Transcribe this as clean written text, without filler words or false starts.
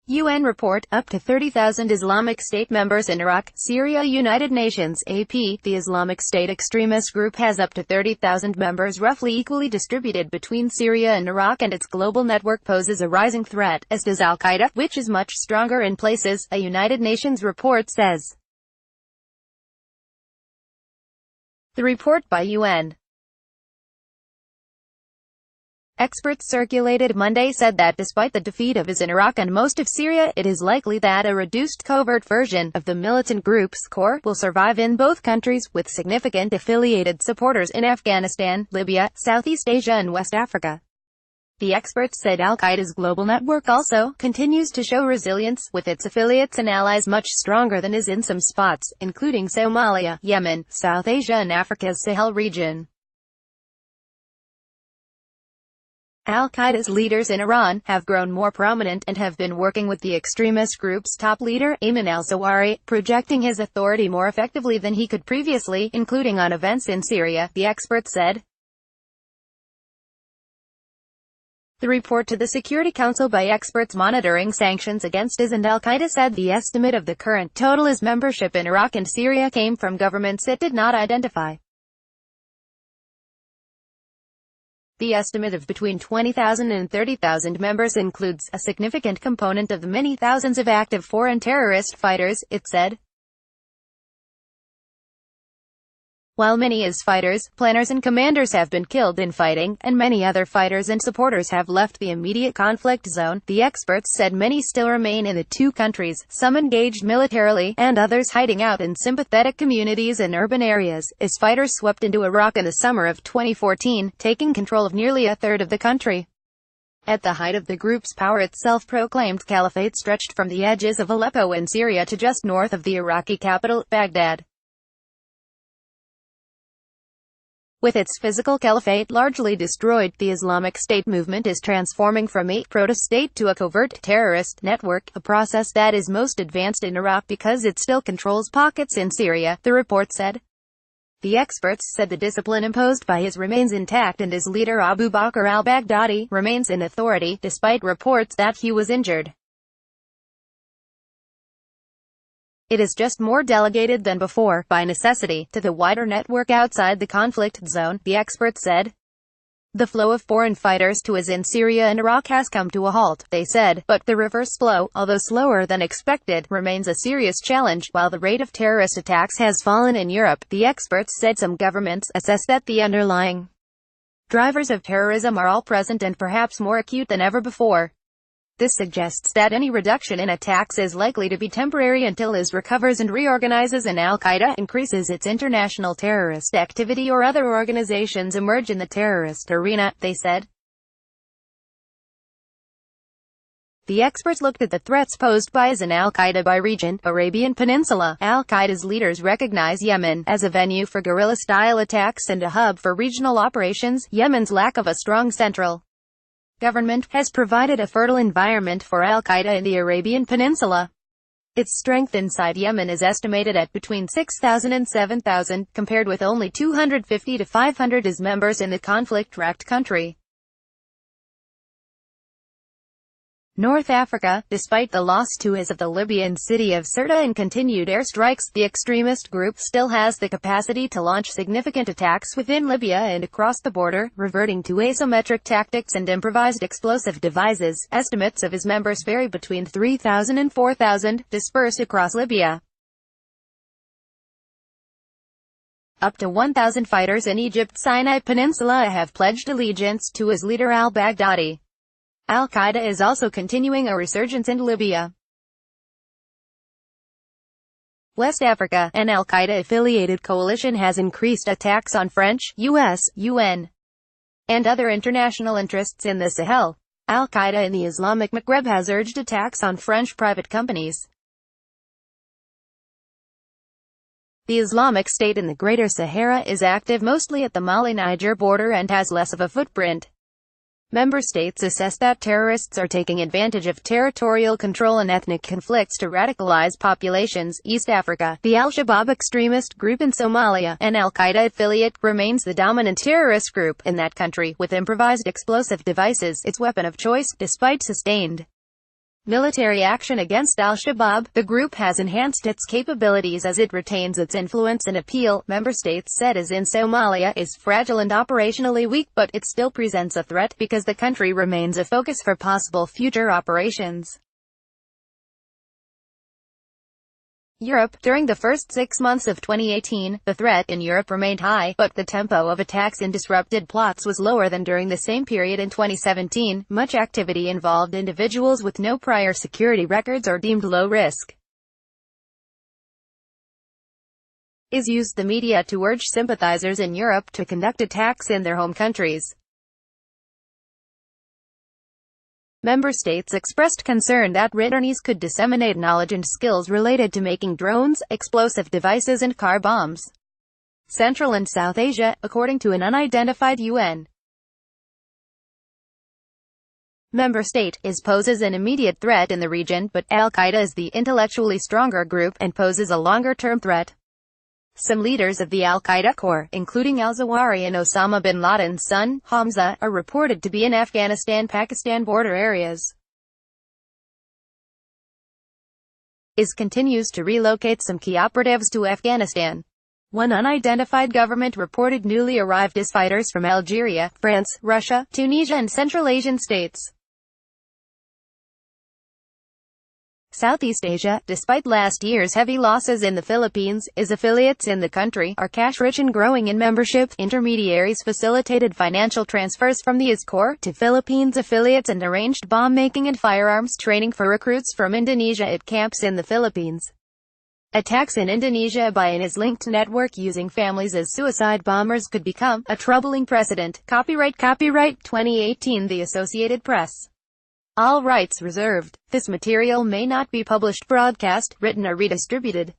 UN report, up to 30,000 Islamic State members in Iraq, Syria. United Nations, AP, the Islamic State extremist group has up to 30,000 members roughly equally distributed between Syria and Iraq, and its global network poses a rising threat, as does Al-Qaeda, which is much stronger in places, a United Nations report says. The report by UN experts circulated Monday said that despite the defeat of IS in Iraq and most of Syria, it is likely that a reduced covert version of the militant group's core will survive in both countries, with significant affiliated supporters in Afghanistan, Libya, Southeast Asia and West Africa. The experts said Al-Qaeda's global network also continues to show resilience, with its affiliates and allies much stronger than IS in some spots, including Somalia, Yemen, South Asia and Africa's Sahel region. Al-Qaeda's leaders in Iran have grown more prominent and have been working with the extremist group's top leader, Ayman al-Zawahiri, projecting his authority more effectively than he could previously, including on events in Syria, the experts said. The report to the Security Council by experts monitoring sanctions against IS and Al-Qaeda said the estimate of the current total IS membership in Iraq and Syria came from governments it did not identify. The estimate of between 20,000 and 30,000 members includes a significant component of the many thousands of active foreign terrorist fighters, it said. While many IS fighters, planners and commanders have been killed in fighting, and many other fighters and supporters have left the immediate conflict zone, the experts said many still remain in the two countries, some engaged militarily, and others hiding out in sympathetic communities and urban areas. IS fighters swept into Iraq in the summer of 2014, taking control of nearly a third of the country. At the height of the group's power, its self-proclaimed caliphate stretched from the edges of Aleppo in Syria to just north of the Iraqi capital, Baghdad. With its physical caliphate largely destroyed, the Islamic State movement is transforming from a proto-state to a covert terrorist network, a process that is most advanced in Iraq because it still controls pockets in Syria, the report said. The experts said the discipline imposed by IS remains intact and his leader Abu Bakr al-Baghdadi remains in authority, despite reports that he was injured. It is just more delegated than before, by necessity, to the wider network outside the conflict zone, the experts said. The flow of foreign fighters to IS in Syria and Iraq has come to a halt, they said, but the reverse flow, although slower than expected, remains a serious challenge. While the rate of terrorist attacks has fallen in Europe, the experts said some governments assess that the underlying drivers of terrorism are all present and perhaps more acute than ever before. This suggests that any reduction in attacks is likely to be temporary until IS recovers and reorganizes and Al-Qaeda increases its international terrorist activity or other organizations emerge in the terrorist arena, they said. The experts looked at the threats posed by IS and Al-Qaeda by region, Arabian Peninsula. Al-Qaeda's leaders recognize Yemen as a venue for guerrilla-style attacks and a hub for regional operations. Yemen's lack of a strong central government has provided a fertile environment for Al-Qaeda in the Arabian Peninsula. Its strength inside Yemen is estimated at between 6,000 and 7,000, compared with only 250 to 500 IS members in the conflict-racked country. North Africa, despite the loss to IS of the Libyan city of Sirte and continued airstrikes, the extremist group still has the capacity to launch significant attacks within Libya and across the border, reverting to asymmetric tactics and improvised explosive devices. Estimates of IS members vary between 3,000 and 4,000, dispersed across Libya. Up to 1,000 fighters in Egypt's Sinai Peninsula have pledged allegiance to IS leader al-Baghdadi. Al-Qaeda is also continuing a resurgence in Libya. West Africa, an Al-Qaeda-affiliated coalition has increased attacks on French, U.S., UN, and other international interests in the Sahel. Al-Qaeda in the Islamic Maghreb has urged attacks on French private companies. The Islamic State in the Greater Sahara is active mostly at the Mali-Niger border and has less of a footprint. Member states assess that terrorists are taking advantage of territorial control and ethnic conflicts to radicalize populations. East Africa, the Al-Shabaab extremist group in Somalia, an Al-Qaeda affiliate, remains the dominant terrorist group in that country, with improvised explosive devices its weapon of choice, despite sustained military action against al-Shabaab. The group has enhanced its capabilities as it retains its influence and appeal, member states said. As in Somalia is fragile and operationally weak, but it still presents a threat because the country remains a focus for possible future operations. Europe. During the first 6 months of 2018, the threat in Europe remained high, but the tempo of attacks and disrupted plots was lower than during the same period in 2017. Much activity involved individuals with no prior security records or deemed low risk. Is used the media to urge sympathizers in Europe to conduct attacks in their home countries. Member states expressed concern that returnees could disseminate knowledge and skills related to making drones, explosive devices and car bombs. Central and South Asia, according to an unidentified UN member state, poses an immediate threat in the region, but al-Qaeda is the intellectually stronger group, and poses a longer-term threat. Some leaders of the al-Qaeda core, including al-Zawahiri and Osama bin Laden's son, Hamza, are reported to be in Afghanistan-Pakistan border areas. Continues to relocate some key operatives to Afghanistan. One unidentified government reported newly arrived IS fighters from Algeria, France, Russia, Tunisia and Central Asian states. Southeast Asia. Despite last year's heavy losses in the Philippines, IS affiliates in the country are cash-rich and growing in membership. Intermediaries facilitated financial transfers from the IS core to Philippines affiliates and arranged bomb-making and firearms training for recruits from Indonesia at camps in the Philippines. Attacks in Indonesia by an IS-linked network using families as suicide bombers could become a troubling precedent. Copyright 2018 The Associated Press. All rights reserved. This material may not be published, broadcast, written or redistributed.